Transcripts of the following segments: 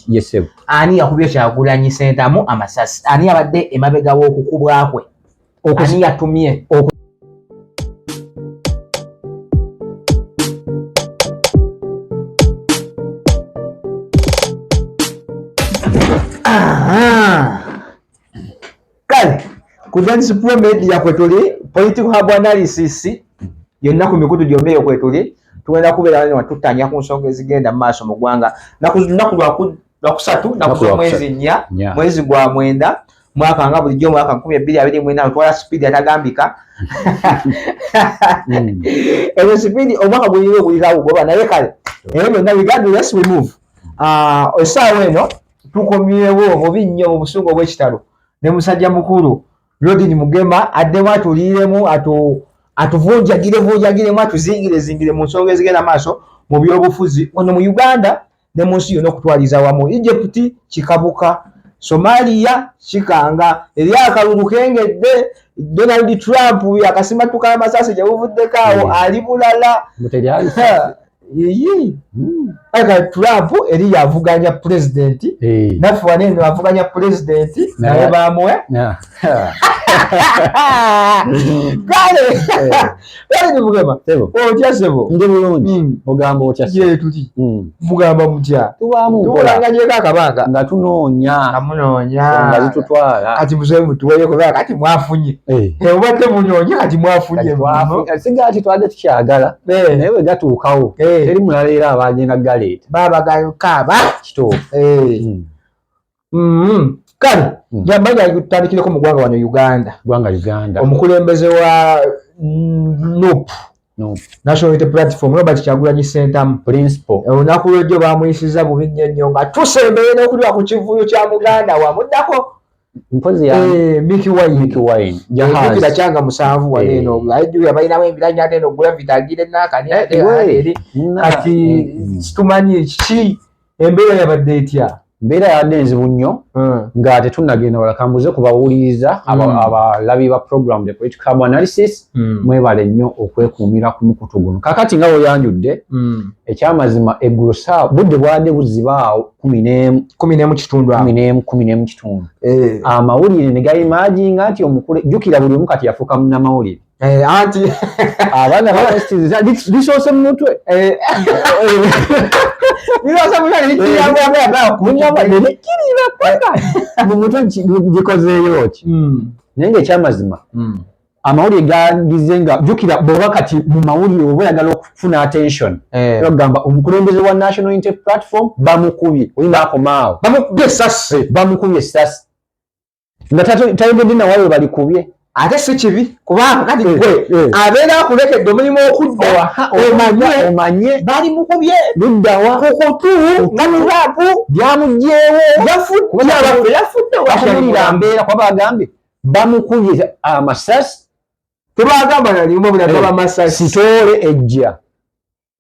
Yes. Ani yakubye Kyagulanyi Ssentamu amasasi? Ani abadde emabega w'okukubwa kwe? Ani yatumye? Kale kujansi pro media kwetuli political hub analysis yonna ku mikutu gyombeyo kwetuli tuwenda kubeera wano tutanya ku nsonga ezigenda mu maaso mu ggwanga naku lwakusatu naku mwezi 4 mwezi gwa 9 mwaka nga bulijjo mwaka 2024 twala speed atagambika eyo speed omwaka guliwo gulikawo goba naye kale regardless we move esaawa eno tukomyewo mubi nnyo obusungu obw'ekitalo ne musajja mukulu Rodin Mugema addemu atuliiremu atuvunjagiremu atuzingire mu nsonga ezigenda maaso mu byobufuzi wano mu Uganda ne mu nsi yonna okutwaliza wamu. Egypt kikabuka, Somalia kikanga, eri akalulu kengedde, Donald Trump yakasimatuka amasasi gye buvuddeko awo ali bulala. Aka Trump eri yavuganya president naffe wanene avuganya president naye bamwe kale Mugema otya sebo ndi bulungi ogamba otya ye tuti mugamba mutya tuwulanganyeko akabanga nga tunoonya nga zitutwala kati musobe mutuweyo kubanga kati mwafunye obadde munyonye kati mwafunye singa ati twadde tukyagala naye bwe gatuukawo teri mulala era abagenda galeeta babagayokaba kituufu kale jambaga tutandikireko mu ggwanga wano Uganda omukulembeze wa NUP National Unity Platform Robert Kyagulanyi Ssentamu principal olunaku lw'ejjo bamuyisiza bubi nnyo nga tusembere n'okulira ku kivuyo kya Muganda wamuddako mpozi ya Mickey Wine jahazi kyanga musanvu waneno ajju yabayinawo embiranya ate no gravity agire nakani eri kati situmanyi ki embeera yabadde etya mbeera yadde enzibu nnyo nga tetunnagenda wala kambuze kubawuliriza abalabi ba program the political hub analysis mwebale nnyo okwekuumira ku mukutu guno kakati nga weyanjudde ekyamazima eggulo saa budde bwadde buzibaawo 11 kitundu amawulire ne gayimaginga nti omukule jjukira buli omu kati yafuuka munnamawulire anti abaana bawesitiza lisoose mu mutwe gikozeeyo ki naye ng'ekyamazima amawulire gagize nga jjukira bw'oba kati mu mawulire oba oyagala okufuna attention ogamba omukulembeze wa National Unity Platform bamukubye olina akomaawo bamukubye essasi nga tayogedde nawayo balikubye ate si kibi kubanga kati gwe abeera akulekedde omulimu okudda omanye bali mukubye luddawa kukutu nga Trump byamugjeewo yafudde bakumulira mbeera kuba bagambye bamukubye amasasi tebagamba nalimu bulagaba amasasi sitoole ejja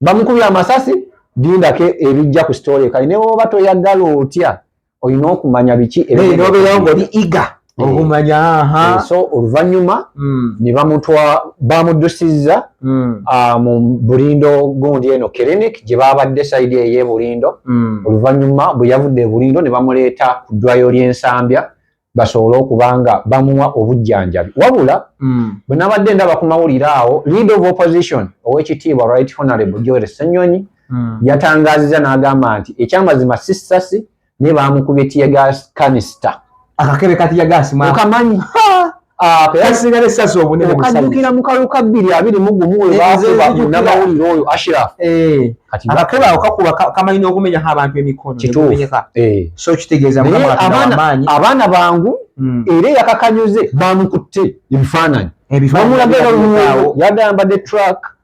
bamukubye amasasi lindako ebijja ku sitoole kali ne bwoba toyagala otya olina okumanya biki nobeerawo ng'oli iga okumanya so oluvannyuma ne bamuddusiza mu Bulindo gundi eno clinic gye babadde sayidi ey'e Bulindo oluvannyuma bwe yavudde e Bulindo ne bamuleeta ku ddwaliro ly'Ensambya basobole okubanga bamuwa obujjanjabi wabula bwe nabadde ndaba ku mawulire awo leader of opposition ow'ekitiibwa Right Honorable Joel Ssenyonyi yatangaazizza n'agamba nti ekyamazima si ssasi naye baamukubye tear gas canister akakebe kati ya gasi okamanyi kasigale essasi obunene okajjukira mu kaluka 221 baakuba munnamawulire oyo Ashraf akakebe ako kakuba kamalina okumenya abantu emikono so kitegeeza abaana bangu era yakakanyuze bamukutte ebifaananyi yagambadde truck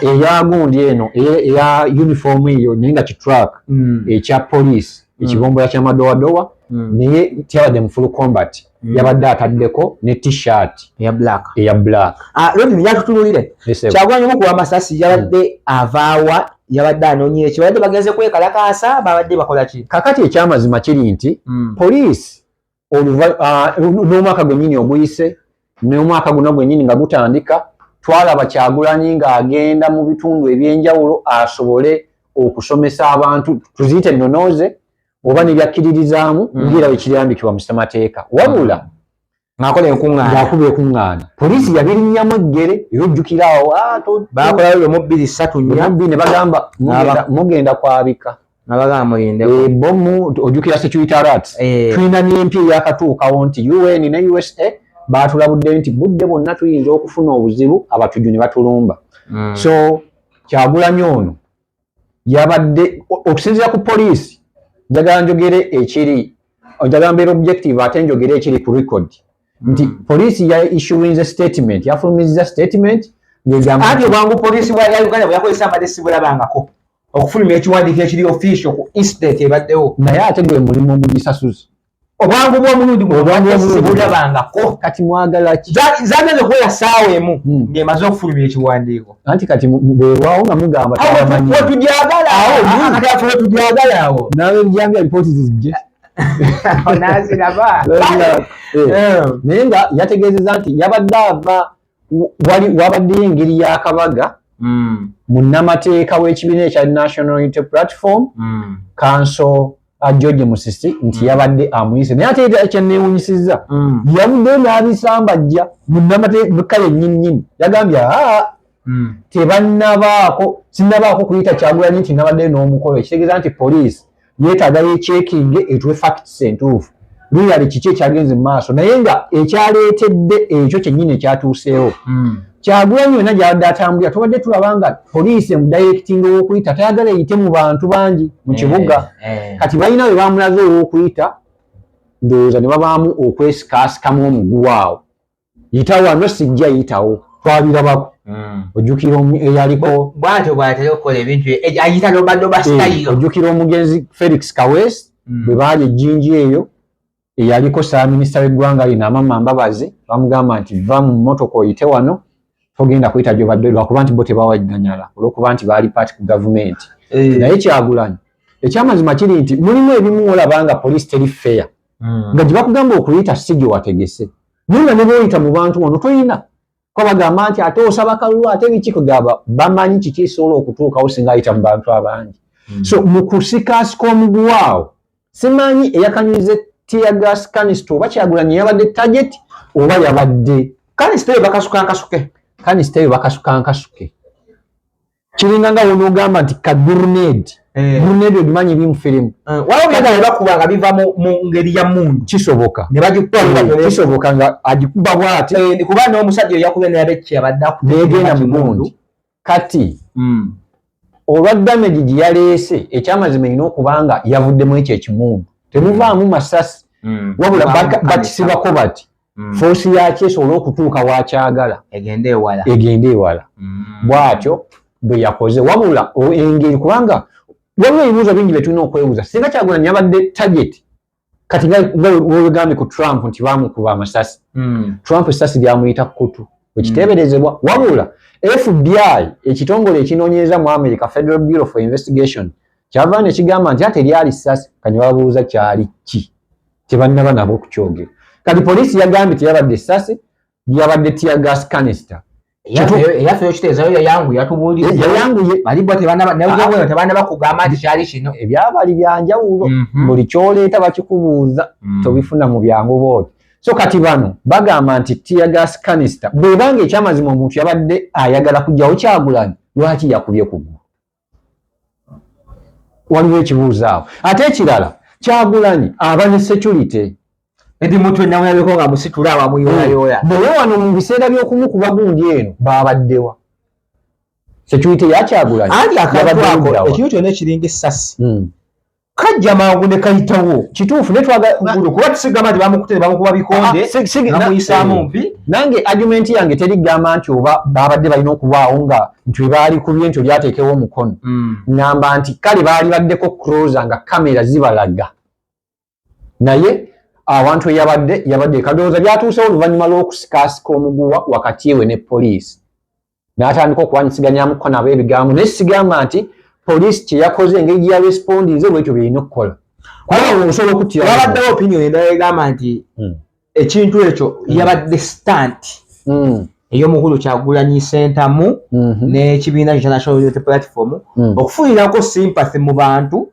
eya gundi eno eya uniform eyo naye nga kitruck ekya police ekigombola ky'amadowadowa naye tyabadde mu full combat yabadde ataddeko ne t-shirt eya black lodi yatutululire Kyagulanyi omu ku amasasi yabadde avaawa yabadde anoonye ekyo babadde bagenze kwekalakaasa babadde bakola ki kakati ekyamazima kiri nti poliisi n'omwaka gwennyini oguyise n'omwaka guno gwennyini nga gutandika twalaba Kyagulanyi ng'agenda mu bitundu ebyenjawulo asobole okusomesa abantu tuziyite nnonooze oba ne byakkiririzaamu ngira ekirambikibwa mu ssemateeka wabula ng'akola enkuŋŋaana ng'akuba enkuŋŋaana poliisi yabirinyamu eggere eyojjukira awo baakolayo lwe mu 2-3-4 ne bagamba mugenda kwabika nabagamba muyindeko bomu ojjukira security alert tulina n'empya eyakatuukawo nti UN ne USA baatulabudde nti budde bwonna tuyinza okufuna obuzibu abatujju ne batulumba so Kyagulanyi ono yabadde okusinziira ku poliisi njagala njogere ekiri njagala mbeera objective ate njogere ekiri ku record nti poliisi ya issuing statement yafulumizza statement ati obwangu poliisi ya Uganda bwe yakozesa amadesi bulabangako okufulumya ekiwandiiko ekiri official ku incident ebaddewo naye ate gwe mulimu omugisasuza obwangu bw'omulundi bulabangako kati mwagala ki zageze kubeera ssaawa emu ng'emaze okufulumya ekiwandiiko anti kati beerwawo nga mugamba wetudyagala awo wetudyagala awo nawe ebijambya ripooti zijje naziraba naye nga yategeezezza nti yabadde ava wabaddeyo engeri y'akabaga munnamateeka w'ekibiina ekya National Unity Platform Council George Musisi nti yabadde amuyise naye ate kyenneewunyisizza yavuddeyo n'abisambajja munnamateeka yennyinnyini yagambye sinnabaako kuyita Kyagulanyi nti nabaddeyo n'omukolo ekitegeeza nti poliisi yeetaaga yeekyekinge etuwe facts entuufu luyali kiki ekyagenze mu maaso naye nga ekyaleetedde ekyo kyennyini ekyatuuseewo Kyagulanyi yonna gy'abadde atambulira tubadde tulaba nga poliisi emudayirekitinga ow'okuyita tayagala eyite mu bantu bangi mu kibuga kati balina we bamulaze ow'okuyita ndowooza ne babaamu okwesikaasikamu omuguwa awo yita wano sijja yitawo twabirabako ojjukira eyaliko bwatyo bw'atera okukola ebintu ayita lobadoba style ojjukira omugenzi Felix Kaweesi bwe baali ejjinji eyo eyaliko ssaabaminisita w'eggwanga lino Amama Mbabazi bamugamba nti va mu mmotoka oyite wano togenda kuyita gy'obadde lwakuba nti bo tebawaganyala olw'okuba nti baali paati ku gavumenti naye Kyagulanyi ekyamazima kiri nti mulimu ebimu olaba nga poliisi teri fair nga gye bakugamba okuyita si gye wategese naye nga ne b'oyita mu bantu wano toyina ko bagamba nti ate osaba kalulu ate biki kugamba bamanyi kiki ekisobola okutuukawo singa ayita mu bantu abangi so mu kusikaasika omuguwaawo simanyi eyakanyuze teargas canister oba Kyagulanyi yabadde target oba yabadde canister bakasukankasuke kiringa nga wonoogamba nti ka grenade ogimanyi bimufirimu waliwo bakuba nga biva mu ngeri ya mundu kisoboka ne kisoboka nga agikuba bw'ati kuba n'omusajja yakubye neyabekki abadde negenda mu gundi kati olwa damage gye yaleese ekyamazima erina okuba nga yavuddemu ekyo ekimundu temuvaamu masasi wabula bakisibako bati foosi yakyo esobola okutuuka wakyagala egende ewala bw'atyo bwe yakoze wabula engeri kubanga waliwo ebibuuzo bingi bye tulina okwebuuza singa Kyagulanyi yabadde target kati nga wegambye ku Trump nti baamukuba amasasi Trump essasi lyamuyita kutu wekiteeberezebwa wabula FBI ekitongole ekinoonyereza mu America Federal Bureau for Investigation kyava ne kigamba nti ate lyali ssasi kanye babuuza kyali ki tebannaba nabo okukyogera kati poliisi yagambye teyabadde essasi lyabadde tear gas canister eyafeyo kiteezayo yayanguye yatubuulire balibwa tebaana bakugamba nti kyali kino ebyabali byanjawulo buli kyoleeta bakikubuuza tobifuna mu byangu booti so kati bano bagamba nti tear gas canister bwebanga ekyamazima omuntu yabadde ayagala kujjawo Kyagulanyi lwaki yakubye ku ggulu waliwo ekibuuzo awo ate ekirala Kyagulanyi aba ne security edi muntu enamuyabeko nga musitula abamuyolayoola naye wano mu biseera by'okumukuba gundi eno baabaddewa security ya Kyagulanyi anti akantu ako ekintu kyonna ekiringa essasi kajja mangu ne kayitawo kituufu ne kuba tusigamba nti bamukute bamukuba bikonde bamuyisaamu mpi nange argument yange terigamba nti oba baabadde balina okubaawo nga nti we baalikubye nti olyateekewo omukono ngamba nti kale baali baddeko closer nga kamera zibalaga naye awantu yabadde kadooza byatuusewo oluvannyuma lw'okusikaasika omuguwa wakati we ne poliisi n'atandika okuwanyisiganyaamuko nabo ebigambo naye sigamba nti poliisi kye yakoze engeri gye yarespondinze bwekyo byerina okukola osobola okuttira wabaddewo opinion endala egamba nti ekintu ekyo yabadde stunt ey'omukulu Kyagulanyi Ssentamu n'ekibiina kya National Unity Platform okufunirako sympathy mu bantu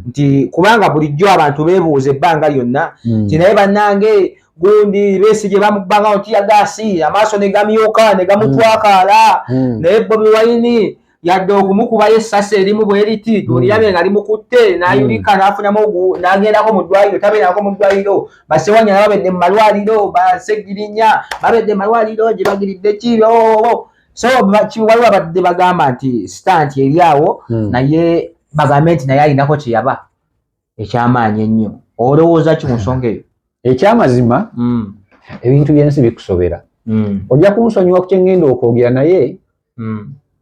nti kubanga bulijjo abantu beebuuza ebbanga lyonna nti naye bannange gundi Besigye bamubanga otiyagaasi amaaso ne gamyuka ne gamutwakaala naye Bobi Wine yadde okumukubayo essasi erimu bwe riti tulirabye nga limukutte n'ayulika n'afunamu n'agendako mu ddwaliro tabeerako mu ddwaliro Basewanya babedde mu malwaliro Basegirinya babedde mu malwaliro gye bagiridde ki so waliwo abadde bagamba nti stanti eri awo naye bagambe nti naye alinako kye yaba ekyamaanyi ennyo olowooza ki mu nsonga eyo ekyamazima ebintu byensi bikusobera ojja kunsonyiwa ku kyengenda okwogera naye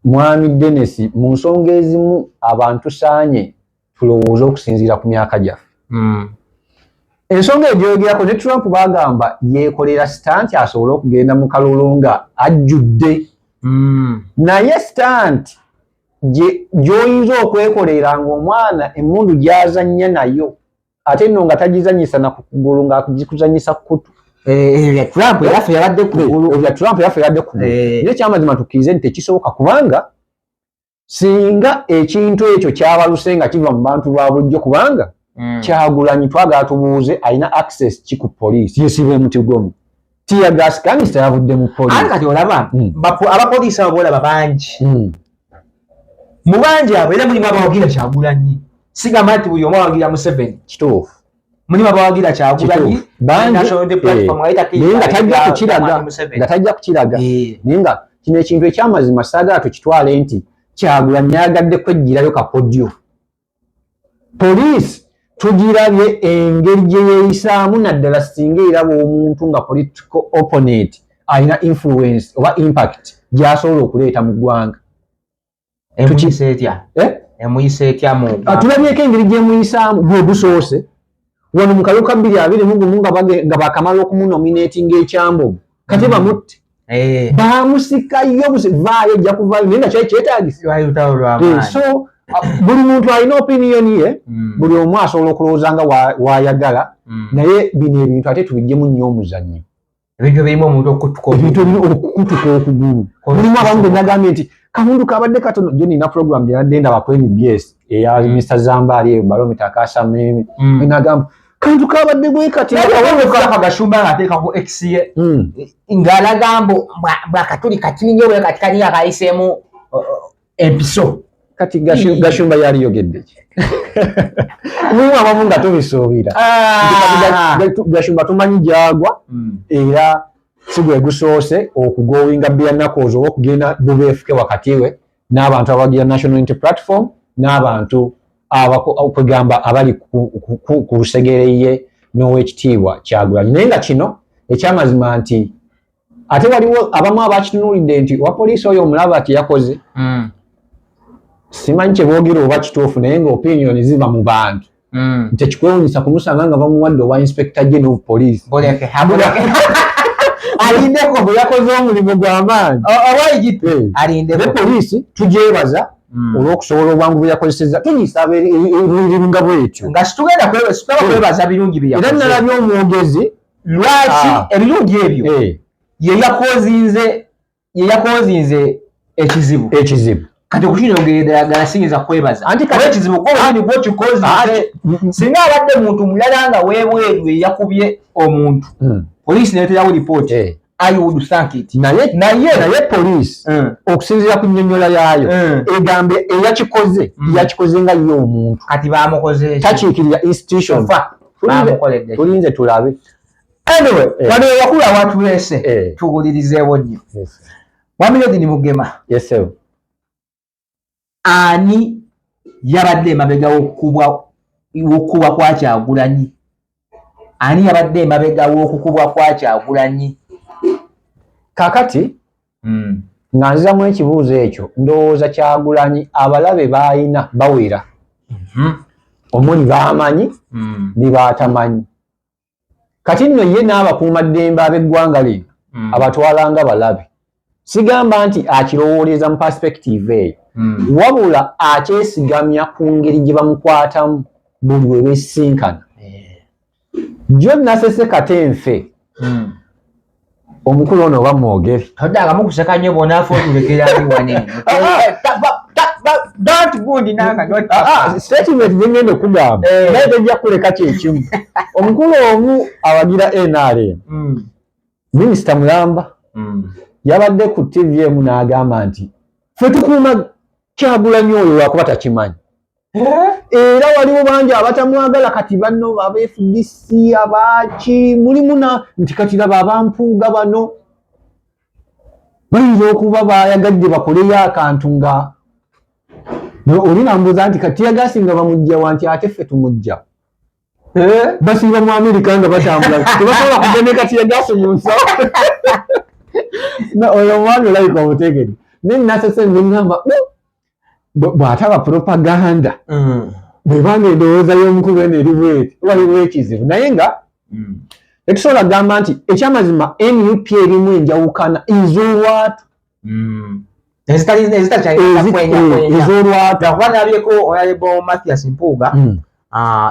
Mwami Dennis mu nsonga ezimu abantu saanye tulowooza okusinziira ku myaka gyaffe ensonga egyogerako ne Trump bagamba yeekolera stanti asobole okugenda mu kalulu nga ajjudde naye stanti gy'oyinza okwekolera ng'omwana emmundu gy'azannya nayo ate nno nga tagizanyisa na ku kugulu ng'agikuzanyisa ku kutu Trump yaffe yabadde ku kugulu naye kyamazima tukkirize nti tekisoboka kubanga singa ekintu ekyo kyabaluse nga kiva mu bantu ba bulijjo kubanga Kyagulanyi twagala tubuuze alina access ki ku poliisi yesiba emutigomu tiyagas kanisita yavudde mu poliisi kati olaba abapoliisi abo boolaba bangi mu bangi abo era mulimu abawagira Kyagulanyi sigamba nti buli omu awagira Museveni kituufu mulimu abawagira Kyagulanyi nga tajja kukiraga naye nga kino ekintu ekyamazima saagala tukitwale nti Kyagulanyi yagadde kwejjirayo kapodyo poliisi tugirabye engeri gye yeeyisaamu naddala singa eraba omuntu nga political opponent alina influence oba impact gy'asobola okuleeta mu ggwanga emuyisa etya mu tulabyeko engeri gy'emuyisaamu gwe gusoose wano mu kalulu ka 2021 nga bakamala okumunominatinga ekyambogo kati bamutte bamusikayo vaayo ejja kuvaayo naye nga kyali kyetaagisa so buli muntu alina opinion ye buli omu asobola okulowooza nga wayagala naye bino ebintu ate tubiggyemu nnyo omuzannyo ebintu birimu omuntu okukutuka okugulu mulimu abamu benagambye nti kamundu kabadde katono jo nina program gyenadde ndaba ku NBS eya Mr. Zambali eyo balomita akasameme benagamba kantu kabadde bwe kati Gashumba ng'ateekako X ye ng'alagambo bwakatuli katini nnyo bwe kati kani akayiseemu empiso kati Gashumba yaliyogedde ki mulimu abamu nga tubisuubira Gashumba tumanyi gyagwa era si gwe gusoose okugowinga byannakozi oba okugenda bubeefuke wakati we n'abantu abagira National Unity Platform n'abantu okwegamba abali ku lusegere ye n'owekitiibwa Kyagulanyi naye nga kino ekyamazima nti ate waliwo abamu abakitunuulidde nti owa poliisi oyo omulaba ati yakoze simanyi kye boogera oba kituufu naye nga opinion ziva mu bantu nti ekikwewuunyisa kumusanga nga bamuwadde owa inspector general poliisi alindeko bwe yakoze omulimu gw'amaanyi alindeko poliisi tugyebaza olw'okusobola obwangu bwe yakozesezza tugisaba nga bwetyo nga situgenda kwebaza birungi bye era nalabye omwogezi lwaki ebirungi ebyo yeyakozinze ekizibu kati okukinongerera siyinza kwebaza anti kati ekizibu gwokikozinze singa abadde muntu mulala nga weebweru eyakubye omuntu poliisi neeterawo lipooti I would thank it. Naye poliisi okusinziira ku nnyonnyola yaayo egambe eyakikoze nga ye omuntu kati bamukoze takiikirira institution tulinze tulabe anyway wano wakulu awatuleese tuwulirizeewo nnyo Wamilodini Mugema ani yabadde emabega w'okukubwa kwa Kyagulanyi ani yabadde emabega w'okukubwa kwa Kyagulanyi kakati nga nzizamu ekibuuzo ekyo ndowooza Kyagulanyi abalabe b'alina bawera omuli b'amanyi ne b'atamanyi kati nno ye n'abakuumaddembe ab'eggwanga lino abatwalanga balabe sigamba nti akirowooleza mu perspective eyo wabula akyesigamya ku ngeri gye bamukwatamu buli we beesinkana John Nasese Katemfe omukulu ono oba mwogere toddaga mukuseka nnyo bonaafe otulekera ali wane don't good nanga statement nyingende okugamba naye tejja kuleka kyekimu omukulu omu awagira NRM minisita Mulamba yabadde ku TVM n'agamba nti ffe tukuuma Kyagulanyi oyo lwakuba takimanyi era waliwo bangi abatamwagala kati banno aba-FDC abaki mulimu nti kati laba abampuuga bano bayinza okuba bayagadde bakoleyo akantu nga oli nambuuza nti kati yagasinga bamujja wanti ate ffe tumujja basiiba mu Amerika nga batambula tebasobola kugenda kati yagasi mu nsawo oyo omwana olabika omutegedi naye nasese nengamba bw'ataba propaganda bwebanga endowooza y'omukulu eno eri bweti waliwo ekizibu naye nga tetusobola kugamba nti ekyamazima NUP erimu enjawukana ez'olwatu ez'olwatu akuba nabyeko Honorable Mathias Mpuuga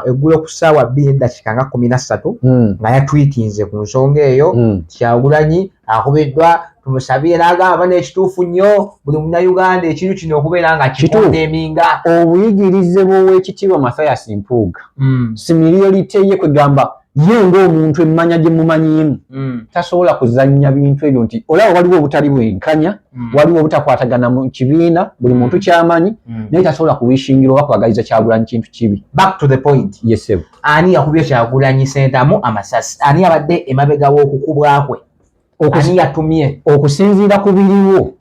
eggulo ku ssaawa 2:13 nga yatwitinze ku nsonga eyo Kyagulanyi akubiddwa tumusabire n'agamba n'ekituufu nnyo buli munnayuganda ekintu kino okubeera nga kikondeminga obuyigirize bw'owekitiibwa Mathias Mpuuga simiriyo liteye kwegamba ye ng'omuntu emmanya gye mumanyiimu tasobola kuzannya bintu ebyo nti olaba waliwo obutali bwenkanya waliwo obutakwatagana mu kibiina buli muntu kyamanyi naye tasobola kuwishingira oba kwagaliza Kyagulanyi kintu kibi. Back to the point. Yes sir. Ani yakubye Kyagulanyi sentamu amasasi? Ani abadde emabega w'okukubwa kwe? Ani yatumye? Okusinziira ku biriwo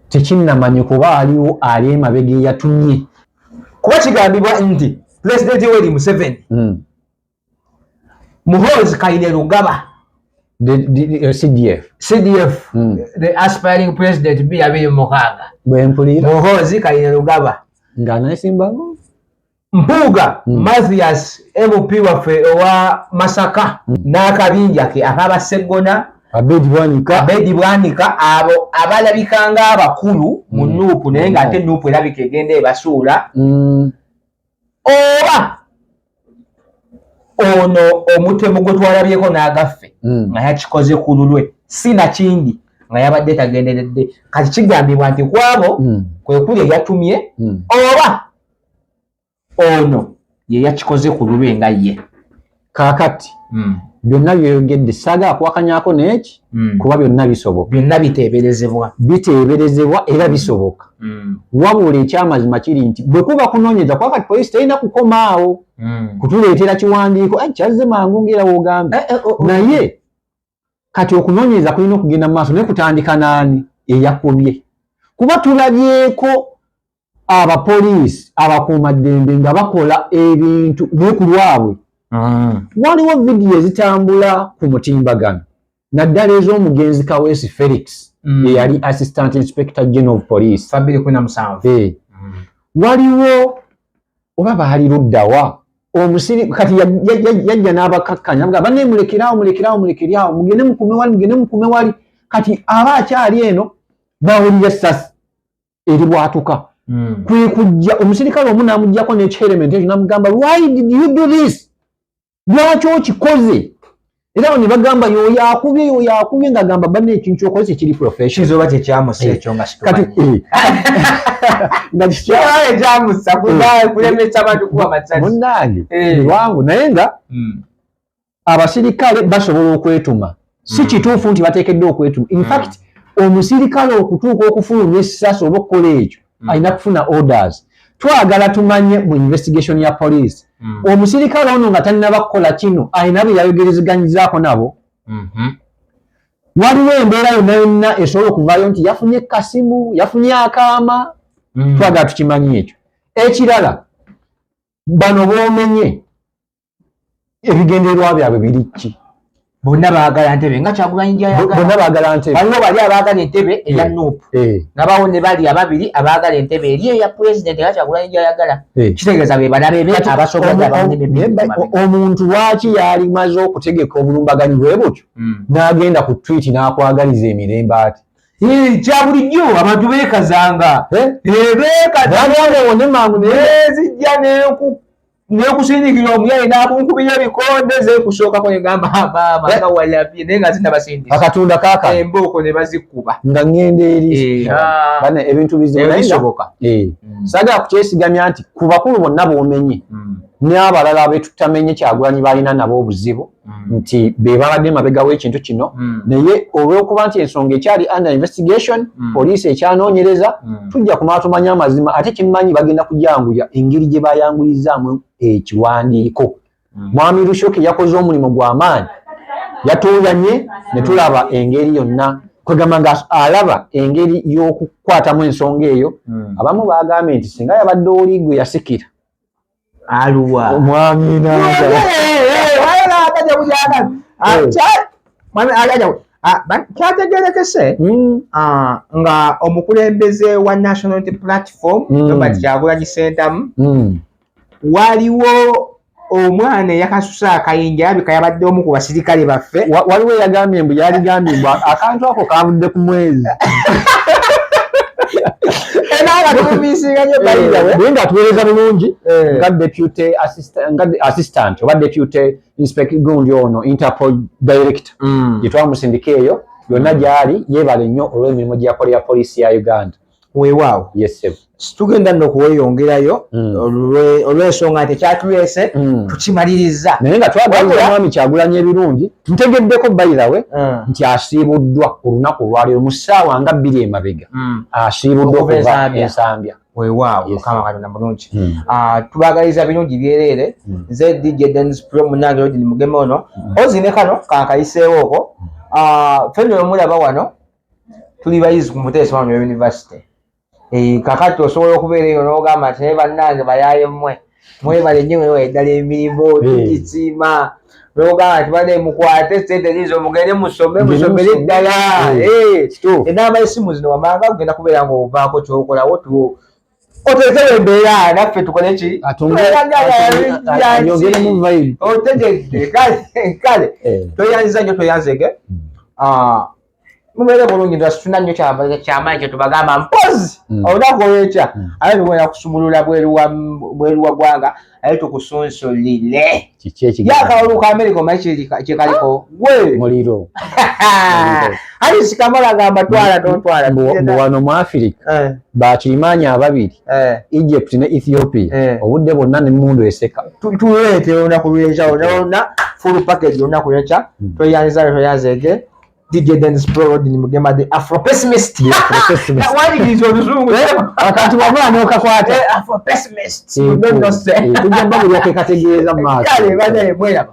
tekinnamanya kuba aliwo ali emabega eyatumye. Kuba kigambibwa nti President Yoweri Museveni Muhoozi Kainerugaba CDF the aspiring president B26 bwempulira Muhoozi Kainerugaba ng'anasimba Mpuuga Mathias MP waffe owa Masaka n'akabinja ke ak'Abaseggona Abedi Bwanika abo abalabikanga abakulu mu Nuupu naye ng'ate Nuupu erabika egenda ebasuula oba ono omutemu gwe twalabyeko n'agaffe nga yakikoze ku lulwe si nakindi nga yabadde tagenderedde kati kigambibwa nti kwabo kwe kuli eyatumye oba ono ye yakikoze ku lulwe nga ye kaakati byonna byeyongedde saga akwakanyako n'eki kuba byonna bisoboka byonna biteeberezebwa era bisoboka wabula ekyamazima kiri nti bwe kuba kunoonyeza kuba kati poliisi terina kukomaawo kutuleetera kiwandiiko kyazze mangu ngera w'ogambe naye kati okunoonyeza kulina okugenda mu maaso naye kutandika n'ani eyakubye kuba tulabyeko abapoliisi abakuumaddembe nga bakola ebintu naye ku lwabwe waliwo vidiyo ezitambula ku mutimbagano naddala ez'omugenzi Kaweesi Felix eyali Assistant Inspector General of Police waliwo oba baali luddawa omusiri kati yajja n'abakakkanya nga banne mulekerawo mugende mukume wali kati aba akyali eno bawulira essasi eri bwatuka kwe kujja omusirikale omu n'amuggyako n'ekihelementi ekyo n'amugamba why did you do this lwaki okikoze era ne bagamba yoyo akubye ng'agamba banne ekintu kyokoze kiri profession kizoba kyekyamusa ekyo nga kati ekyamusa kulemesa abantu kuba amasasi munnange lwangu naye nga abasirikale basobola okwetuma si kituufu nti bateekeddwa okwetuma in fact omusirikale okutuuka okufulumya essasi oba okukola ekyo alina kufuna orders twagala tumanye mu investigation ya police omusirikale ono nga talina kukola kino alina bye yayogerezeganyizaako nabo waliwo embeera yonna esobola okuvaayo nti yafunye kasimu yafunye akaama twagala tukimanye ekyo ekirala bano boomenye ebigendererwa byabwe biri ki bonna baagala ntebe nga Kyagulanyi gy'ayagala bonna baagala ntebe waliwo bali abaagala entebe eya Nuupu nabawo ne bali ababiri abaagala entebe eri eya president nga Kyagulanyi gy'ayagala kitegeeza be balabe be abasobola omuntu lwaki yalimaze okutegeka obulumbaganyi bwe butyo n'agenda ku tweet n'akwagaliza emirembe ati kya bulijjo abantu beekazanga beekazanga zijja niyo kusindikira omuyale n'akunkubira ebikonde ze kusooka negamba baba nga walapye naye nga zinabasindisa akatunda kaka embooko ne bazikuba nga ngende eri bana ebintu bizisoboka sagala kukyesigamya nti ku bakulu bonna b'omenye n'abalala abeetutamenye Kyagulanyi balina nabo obuzibu nti be babadde mabega w'ekintu kino naye olw'okuba nti ensonga ekyali under investigation poliisi ekyanoonyereza tujja kumala tumanye amazima ate kimanyi bagenda kujanguya engeri gye bayanguyizaamu ekiwandiiko. Mwami Lushoke yakoze omulimu gw'amaanyi yatuuyanye ne tulaba engeri yonna kwegamba nga alaba engeri y'okukwatamu ensonga eyo abamu bagambye nti singa yabadde oli gwe yasikira aluwa omwami kyategerekese nga omukulembeze wa National Unity Platform Robert Kyagulanyi Ssentamu waliwo omwana eyakasusa akayinja yabika yabadde omu ku basirikale baffe waliwo eyagambye mbu yaligambibwa akantu ako kavudde ku mwezi nga tuweereza bulungi nga deputy assistant oba deputy inspector gundi ono Interpol director gye twamusindika eyo yonna gyali yeebale nnyo olw'emirimu gye yakolera poliisi ya Uganda. Weewaawo tugenda nno okuweyongerayo olw'ensonga nti ekyatuleese tukimaliriza naye nga twagaliza mwami Kyagulanyi ebirungi ntegeddeko bayirawe nti asiibuddwa olunaku olwaleero mu ssaawa nga 2 emabega asiibuddwa okuva ensambya. Weewaawo Mukama Katonda mulungi. Tubagaliza birungi byereere nze DJ Dennis Pro munange Rodin Mugeme ono ozine kano kankayiseewo okwo ffenna omulaba wano tuli bayizi ku Muteesa wa University. Kakati osobola okubeera eyo n'ogamba nti naye bannange bayaaye mwebale nnyo eddala emirimu gigisiima n'ogamba nti bane mukwate sente zizo mugende musomere eddala enamba y'essimu zino wamanga kugenda kubeera ng'ovaako kyokolawo oteekewo embeera naffe tukole ki otegedde kale toyanziza nnyo toyanzege mubeere bulungi twasituna nnyo kyamaanyi kye tubagamba mpozi olunaku olwekya aye tugenda kusumulula bweru wa ggwanga aye tukusunsulire yakawolu ka America omanyi kyekaliko muliro ali sikamala gamba twala tontwala wano mu Africa bakirimaanya ababiri Egypt ne Ethiopia obudde bwonna n'emmundu eseka tuleete olunaku lwekya olona full package olunaku lwekya toyanzege DJ Dennis Pro Rodin Mugema the Afro pessimist. Why is oluzungu? Akati wabana okakwata Afro pessimist. Don't say. Tujja mbabuli yake kategeeza maaso. Kale bana mwera.